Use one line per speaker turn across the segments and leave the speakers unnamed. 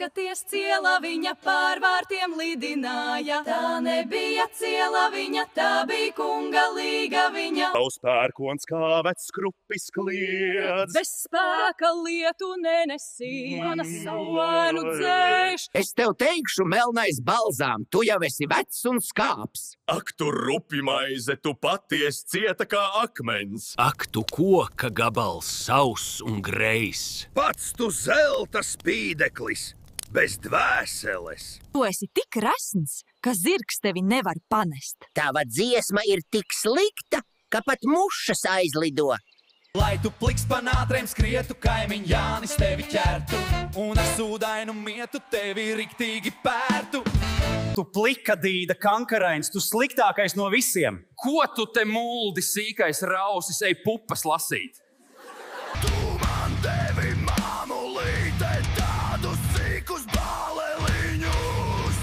Paskaties, ciela viņa pār vārtiem lidināja. Tā nebija ciela viņa, tā bija kunga līga viņa.
Tavs pērkons kā vecs krupis kliedz.
Bez spēka lietu nenesī, mana saulainu dzēš.
Es tev teikšu, melnais balzām, tu jau esi vecs un skāps.
Ak, tu rupimaize, tu paties cieta kā akmens.
Ak, tu koka gabals sauss un grejs.
Pats tu zelta spīdeklis, bez dvēseles.
Tu esi tik resns, ka zirgs tevi nevar panest.
Tava dziesma ir tik slikta, ka pat mušas aizlido.
Lai tu pliks pa nātrēm skrietu, kaimiņ Jānis tevi ķertu, un ar sūdainu mietu tevi riktīgi pērtu.
Tu plikadīda kankarains, tu sliktākais no visiem.
Ko tu te muldi, sīkais rausis, ej pupas lasīt?
Tu man devi mamulīte tādus sīkus baleliņus.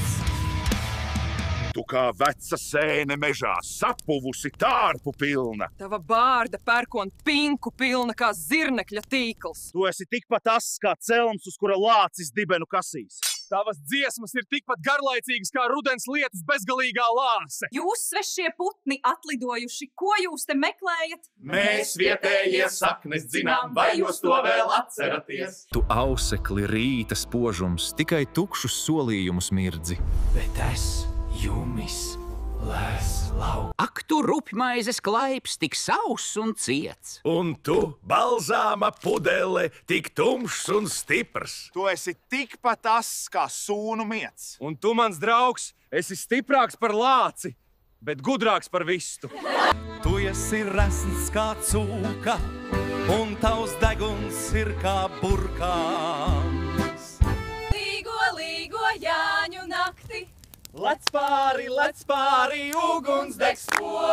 Tu kā veca sēne mežā, sapuvusi tārpu pilna.
Tava bārda pērkon pinku pilna kā zirnekļa tīkls.
Tu esi tikpat ass kā celms, uz kura lācis dibenu kasīs.
Tavas dziesmas ir tikpat garlaicīgas kā rudens lietus bezgalīgā lāse.
Jūs svešie putni atlidojuši, ko jūs te meklējat?
Mēs vietējie saknes dzinām, vai jūs to vēl atceraties?
Tu ausekli rīta spožums, tikai tukšus solījumus mirdzi.
Bet es jumis lēs lau.
Ak, tu rupjmaizes klaips, tik sauss un ciets.
Un tu, balzāma pudele, tik tumšs un stiprs.
Tu esi tikpat ass kā sūnu miets.
Un tu, mans draugs, esi stiprāks par lāci, bet gudrāks par vistu.
Tu esi resns kā cūka, un tavs deguns ir kā burkāns.
Līgo Jāņu nakti.
Lec pāri, uguns deg spoži.